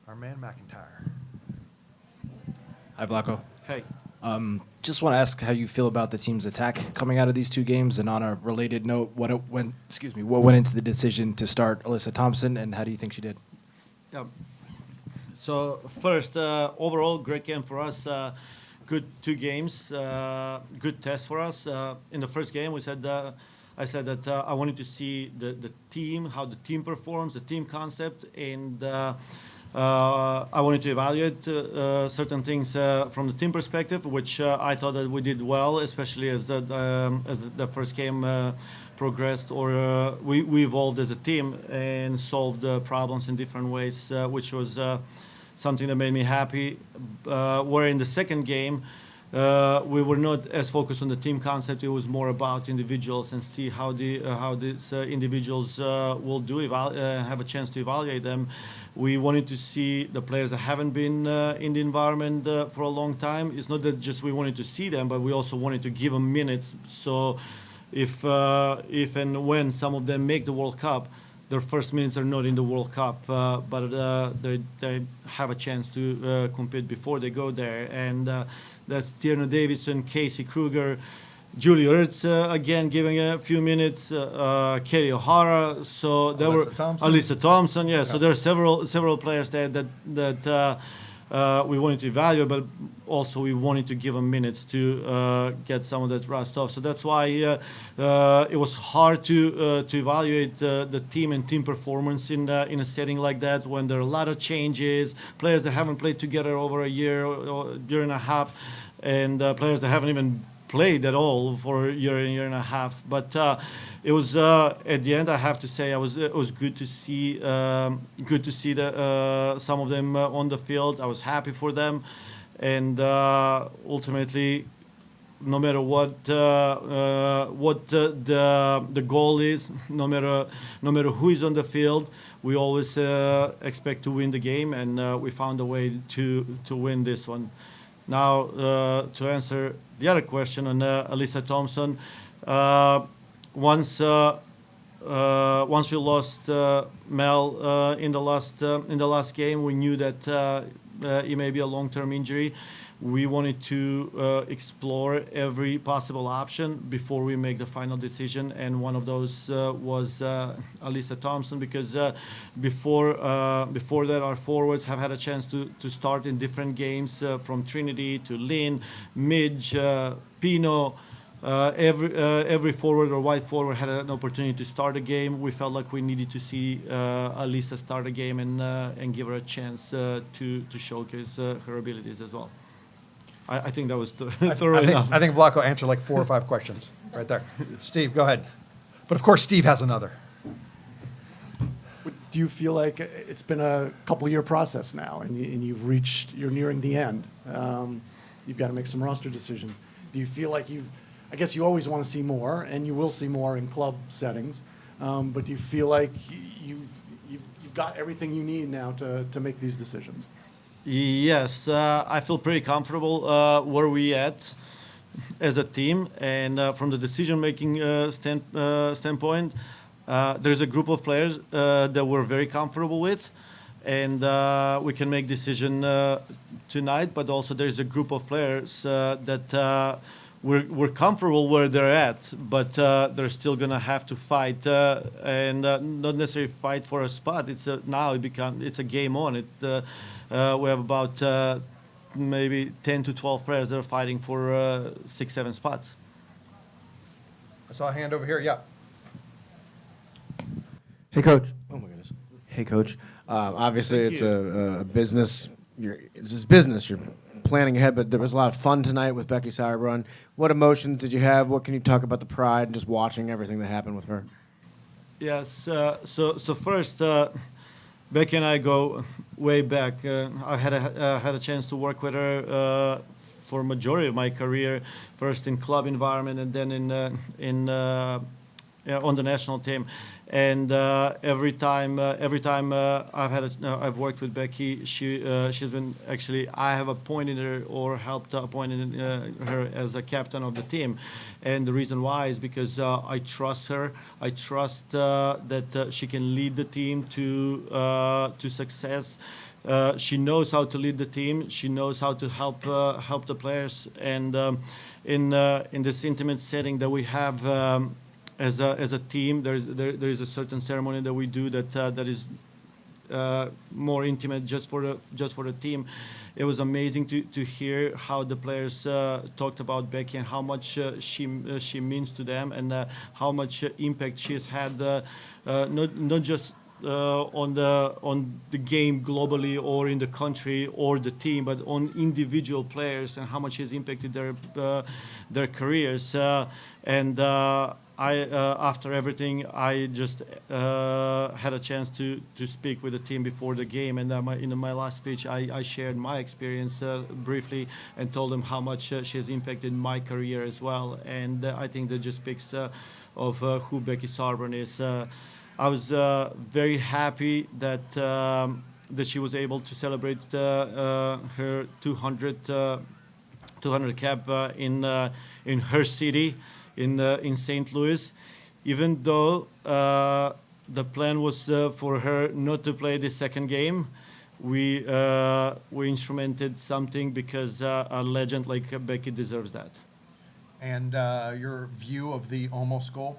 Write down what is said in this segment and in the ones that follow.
our man McIntyre. Hi, Vlatko. Hey. Just want to ask how you feel about the team's attack coming out of these two games, and on a related note, what went into the decision to start Alyssa Thompson, and how do you think she did? Yeah. So first, overall, great game for us. Good 2 games, good test for us. In the first game, I said that I wanted to see the team, how the team performs, the team concept, and I wanted to evaluate certain things from the team perspective, which I thought that we did well, especially as the first game progressed, or we evolved as a team and solved problems in different ways, which was something that made me happy. Where in the second game, we were not as focused on the team concept. It was more about individuals and see how these individuals will do, have a chance to evaluate them. We wanted to see the players that haven't been in the environment for a long time. It's not that just we wanted to see them, but we also wanted to give them minutes. So if and when some of them make the World Cup, their first minutes are not in the World Cup, but they have a chance to compete before they go there. And that's Davidson, Casey Krueger, Julie Ertz, again giving a few minutes, Kerry O'Hara. So there Alyssa Thompson. Yeah. So there are several players there that we wanted to evaluate, but also we wanted to give them minutes to get some of that rust off. So that's why it was hard to evaluate the team and team performance in a setting like that, when there are a lot of changes, players that haven't played together over a year or year and a half, and players that haven't even played at all for a year and a half. But it was at the end, I have to say, it was good to see some of them on the field. I was happy for them, and ultimately, no matter what the goal is, no matter who is on the field, we always expect to win the game, and we found a way to win this one. Now, to answer the other question on Alyssa Thompson, once we lost Mel in the last game, we knew that it may be a long-term injury. We wanted to explore every possible option before we make the final decision, and one of those was Alyssa Thompson, because before that, our forwards have had a chance to start in different games, from Trinity to Lynn, Midge, Pino. Every forward or wide forward had an opportunity to start a game. We felt like we needed to see Alyssa start a game and give her a chance to showcase her abilities as well. I think that was thorough enough. I think Vlatko answered like 4 or 5 questions right there. Steve, go ahead. But of course, Steve has another. Do you feel like it's been a couple-year process now, and you're nearing the end? You've got to make some roster decisions. Do you feel like I guess you always want to see more, and you will see more in club settings, but do you feel like you've got everything you need now to make these decisions? Yes, I feel pretty comfortable where we at as a team, and from the decision-making standpoint, there's a group of players that we're very comfortable with, and we can make decision tonight. But also, there's a group of players that we're comfortable where they're at, but they're still gonna have to fight, and not necessarily fight for a spot. It's a game on. We have about maybe 10 to 12 players that are fighting for 6, 7 spots. I saw a hand over here. Yeah. Hey, Coach. Oh, my goodness. Hey, Coach. Obviously, it's a business. It's just business. You're planning ahead, but there was a lot of fun tonight with Becky Sauerbrunn. What emotions did you have? What can you talk about the pride and just watching everything that happened with her? Yes. So first, Becky and I go way back. I had a chance to work with her for a majority of my career, first in club environment and then in on the national team. And every time I've worked with Becky, she's been actually, I have appointed her or helped appointed her as a captain of the team. And the reason why is because I trust her. I trust that she can lead the team to success. She knows how to lead the team. She knows how to help the players. And in this intimate setting that we have as a team, there is a certain ceremony that we do that is more intimate just for the team. It was amazing to hear how the players talked about Becky and how much she means to them, and how much impact she has had, not just on the game globally or in the country or the team, but on individual players and how much has impacted their careers. After everything, I just had a chance to speak with the team before the game, and in my last speech, I shared my experience briefly and told them how much she has impacted my career as well. And I think that just speaks of who Becky Sauerbrunn is. I was very happy that she was able to celebrate her 200 cap in her city, in St. Louis, even though the plan was for her not to play the second game. We instrumented something because a legend like Becky deserves that. And your view of the almost goal?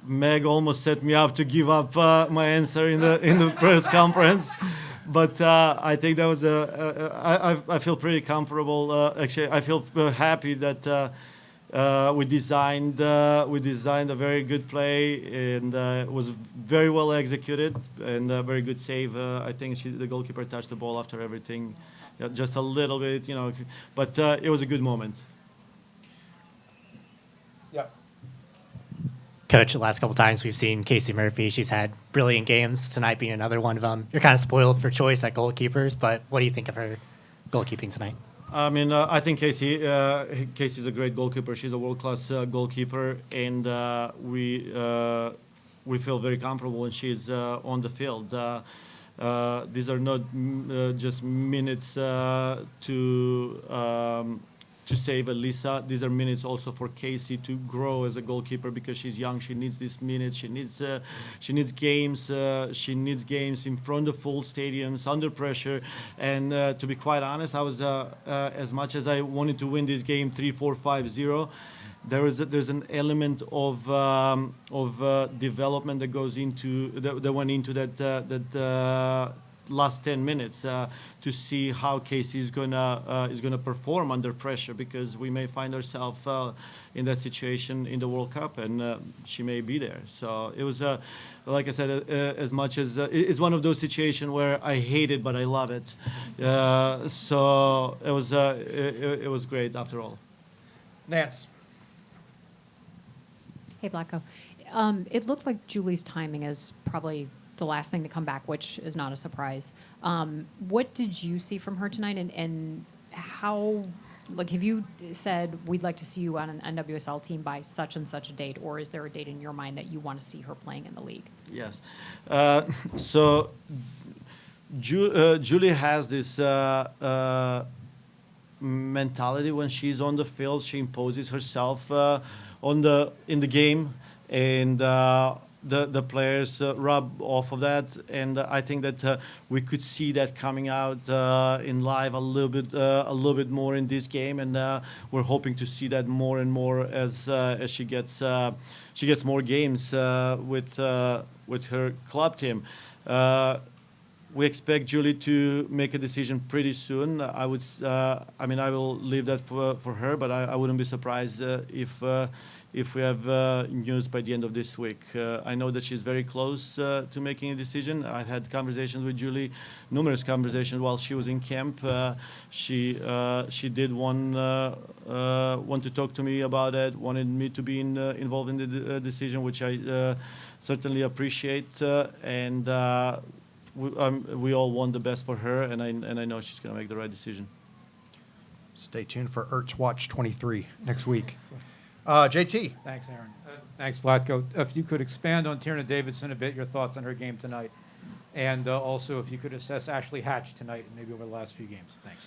Meg almost set me up to give up my answer in the press conference, but I think that was I feel pretty comfortable. Actually, I feel happy that we designed a very good play, and it was very well executed and a very good save. I think the goalkeeper touched the ball after everything, just a little bit, but it was a good moment. Yeah. Coach, the last couple times we've seen Casey Murphy, she's had brilliant games, tonight being another one of them. You're kind of spoiled for choice at goalkeepers, but what do you think of her goalkeeping tonight? I mean, I think Casey's a great goalkeeper. She's a world-class goalkeeper, and we feel very comfortable when she's on the field. These are not just minutes to save Alyssa. These are minutes also for Casey to grow as a goalkeeper because she's young. She needs these minutes. She needs games. She needs games in front of full stadiums, under pressure. And to be quite honest, I was as much as I wanted to win this game 3-4, 5-0. There's an element of development that goes into that went into that last 10 minutes to see how Casey is gonna perform under pressure, because we may find ourselves in that situation in the World Cup, and she may be there. So it was, like I said, as much as it's one of those situations where I hate it but I love it. So it was great after all. Nance. Hey, Vlatko. It looked like Julie's timing is probably the last thing to come back, which is not a surprise. What did you see from her tonight, and how, like, have you said we'd like to see you on an NWSL team by such and such a date, or is there a date in your mind that you want to see her playing in the league? Yes. So Julie has this mentality when she's on the field. She imposes herself in the game, and the players rub off of that, and I think that we could see that coming out in live a little bit more in this game, and we're hoping to see that more and more as she gets more games with her club team. We expect Julie to make a decision pretty soon. I will leave that for her, but I wouldn't be surprised if we have news by the end of this week. I know that she's very close to making a decision. I've had conversations with Julie, numerous conversations while she was in camp. She did want to talk to me about it, wanted me to be involved in the decision, which I certainly appreciate. And we all want the best for her, and I know she's going to make the right decision. Stay tuned for Ertz Watch 23 next week. JT. Thanks, Aaron. Thanks, Vlatko. If you could expand on Tierna Davidson a bit, your thoughts on her game tonight, and also if you could assess Ashley Hatch tonight, maybe over the last few games. Thanks.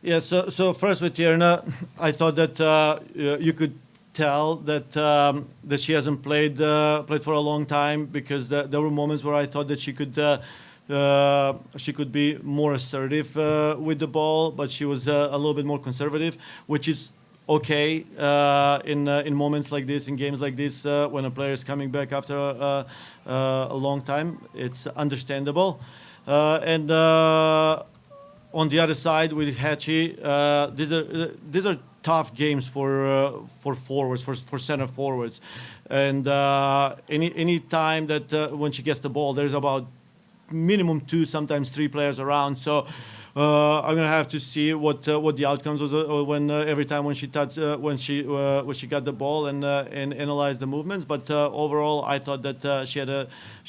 Yeah, so first with Tierna, I thought that you could tell that that she hasn't played for a long time, because there were moments where I thought that she could be more assertive with the ball, but she was a little bit more conservative, which is okay in moments like this, in games like this, when a player is coming back after a long time. It's understandable, and on the other side with Hatchie, these are tough games for forwards, for center forwards, and any time that when she gets the ball, there's about minimum 2, sometimes 3 players around. So I'm gonna have to see what the outcomes was when every time when she touched when she got the ball and analyzed the movements. But overall, I thought that she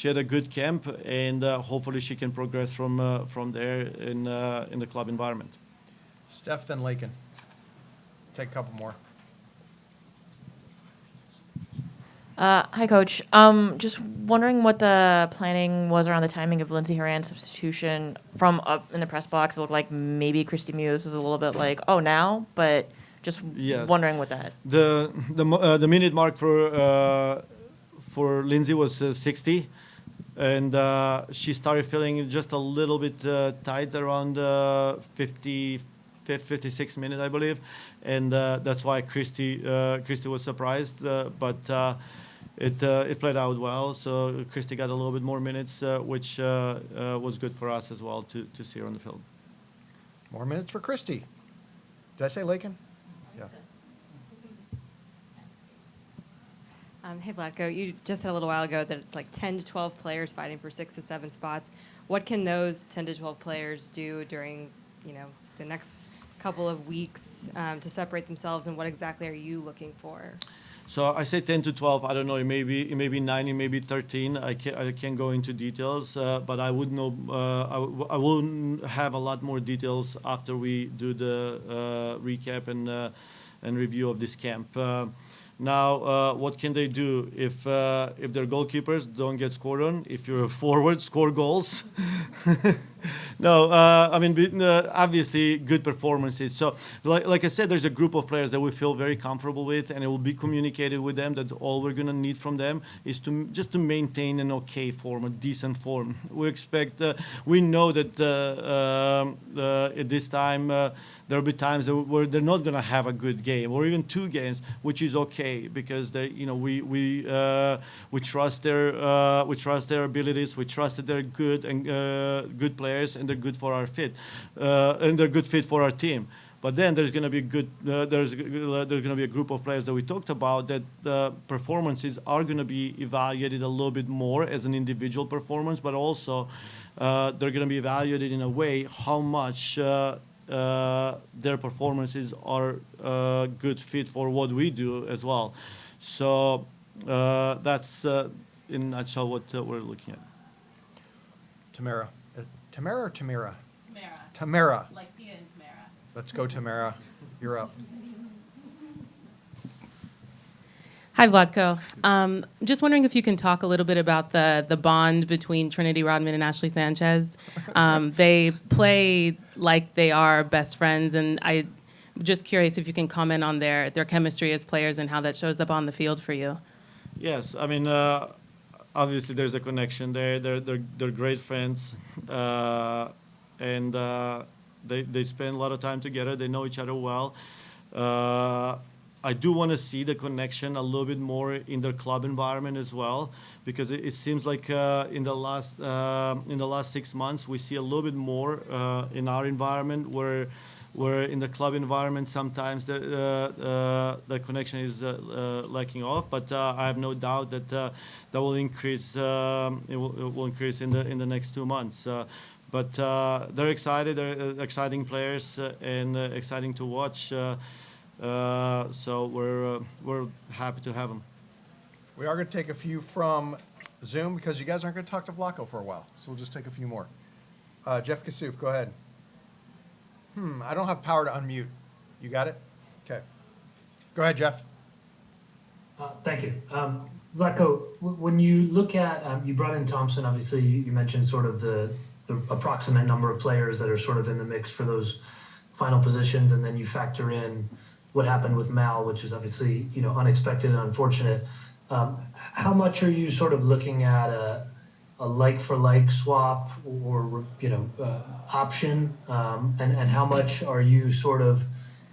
had a good camp, and hopefully she can progress from there in the club environment. Steph, then Lakin. Take a couple more. Hi, Coach. Just wondering what the planning was around the timing of Lindsay Horan's substitution from up in the press box. It looked like maybe Christy Muse was a little bit like, oh, now, but just Yes. wondering what that. The minute mark for Lindsay was 60, and she started feeling just a little bit tight around 56 minutes, I believe, and that's why Christy was surprised, but it played out well. So Christy got a little bit more minutes, which was good for us as well to see her on the field. More minutes for Christy. Did I say Lakin? Yeah. Hey, Vlatko, you just said a little while ago that it's like 10 to 12 players fighting for 6 to 7 spots. What can those 10 to 12 players do during, the next couple of weeks to separate themselves, and what exactly are you looking for? So I say 10 to 12. I don't know. It may be 9. It may be 13. I can't go into details, but I would know. I will have a lot more details after we do the recap and review of this camp. Now, what can they do if their goalkeepers don't get scored on? If you're a forward, score goals. No, obviously good performances. So, like I said, there's a group of players that we feel very comfortable with, and it will be communicated with them that all we're gonna need from them is to maintain an okay form, a decent form. We know that at this time there'll be times where they're not gonna have a good game, or even 2 games, which is okay, because we trust their abilities, we trust that they're good and good players, and they're good for our fit, and they're good fit for our team. But then there's going to be there's going to be a group of players that we talked about that performances are going to be evaluated a little bit more as an individual performance, but also they're going to be evaluated in a way how much their performances are a good fit for what we do as well. So that's in a nutshell what we're looking at. Tamara. Tamara or Tamira? Tamara. Tamara. Like Tia and Tamara. Let's go, Tamara. You're up. Hi, Vlatko. Just wondering if you can talk a little bit about the bond between Trinity Rodman and Ashley Sanchez. They play like they are best friends, and I'm just curious if you can comment on their chemistry as players and how that shows up on the field for you. Yes, obviously there's a connection there. They're great friends, and they spend a lot of time together. They know each other well. I do want to see the connection a little bit more in their club environment as well, because it seems like in the last 6 months we see a little bit more in our environment where in the club environment sometimes the connection is lacking off. But I have no doubt that that will increase. It will increase in the next 2 months. But they're excited. They're exciting players and exciting to watch. So we're happy to have them. We are going to take a few from Zoom because you guys aren't going to talk to Vlatko for a while. So we'll just take a few more. Jeff Kassouf, go ahead. I don't have power to unmute. You got it? Okay. Go ahead, Jeff. Thank you. Vlatko, when you look at, you brought in Thompson, obviously, you mentioned sort of the approximate number of players that are sort of in the mix for those final positions, and then you factor in what happened with Mal, which is obviously, unexpected and unfortunate. How much are you sort of looking at a like-for-like swap or, option? And how much are you sort of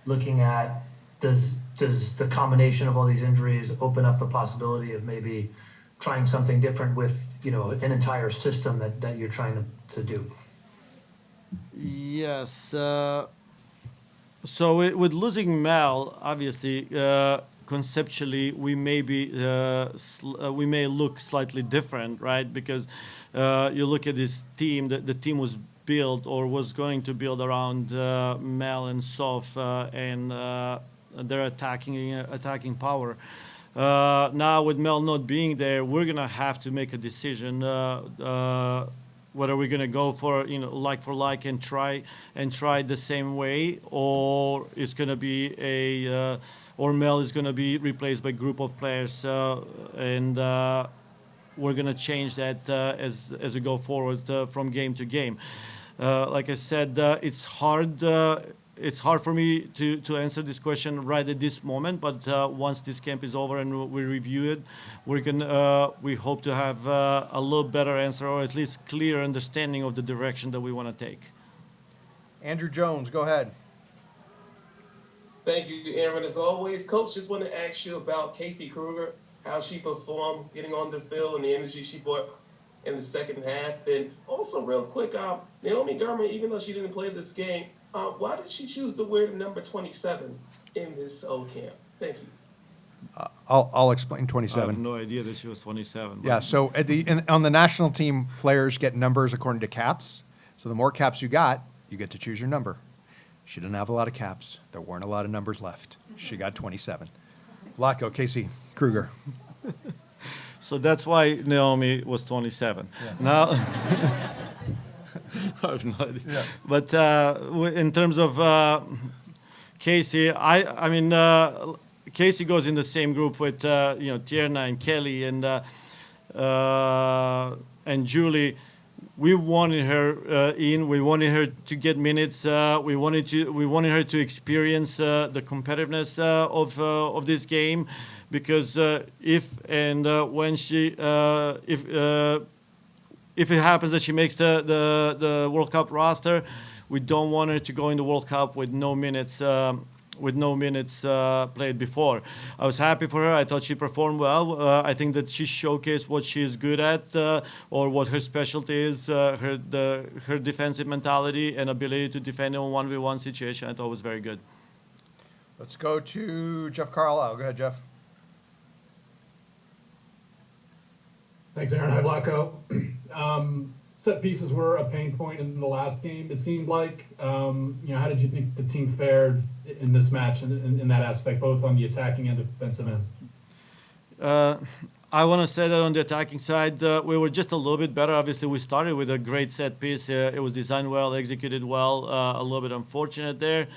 looking at, does the combination of all these injuries open up the possibility of maybe trying something different with, an entire system that you're trying to do? Yes. So with losing Mal, obviously, conceptually, we may look slightly different, right? Because you look at this team, the team was built or was going to build around Mal and Sof and their attacking power. Now with Mel not being there, we're gonna have to make a decision whether we're gonna go for like for like and try the same way, or it's gonna be or Mel is gonna be replaced by a group of players, and we're gonna change that as we go forward from game to game. Like I said, it's hard. It's hard for me to answer this question right at this moment, but once this camp is over and we review it, we hope to have a little better answer, or at least clear understanding of the direction that we want to take. Andrew Jones, go ahead. Thank you, Aaron. As always, Coach, just want to ask you about Casey Krueger, how she performed getting on the field and the energy she brought in the second half. And also, real quick, Naomi Gurman, even though she didn't play this game, why did she choose to wear the number 27 in this camp? Thank you. I'll explain I 27. have no idea that she was 27. Yeah, so on the national team, players get numbers according to caps. So the more caps you get to choose your number. She didn't have a lot of caps. There weren't a lot of numbers left. She got 27. Vlatko, Casey Krueger. So that's why Naomi was 27. Yeah. Now, I have no idea. Yeah. But in terms of Casey, I mean, Casey goes in the same group with Tierna and Kelly and Julie. We wanted her in. We wanted her to get minutes. We wanted her to experience the competitiveness of this game, because if it happens that she makes the World Cup roster, we don't want her to go in the World Cup with no minutes. Played before. I was happy for her. I thought she performed well. I think that she showcased what she is good at, or what her specialty is, her defensive mentality and ability to defend in a 1v1 situation. I thought was very good. Let's go to Jeff Carlisle. Go ahead, Jeff. Thanks, Aaron. Hi, Vlatko. Set pieces were a pain point in the last game, it seemed like. How did you think the team fared in this match in that aspect, both on the attacking and defensive ends? I want to say that on the attacking side, we were just a little bit better. Obviously, we started with a great set piece. It was designed well, executed well, a little bit unfortunate there.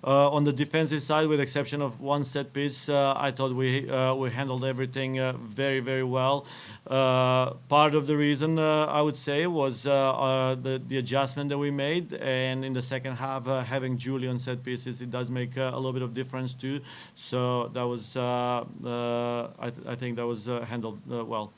On the defensive side, with the exception of one set piece, I thought we handled everything very, very well. Part of the reason, I would say, was the adjustment that we made. And in the second half, having Julie on set pieces, it does make a little bit of difference too. So that was, I think that was handled well.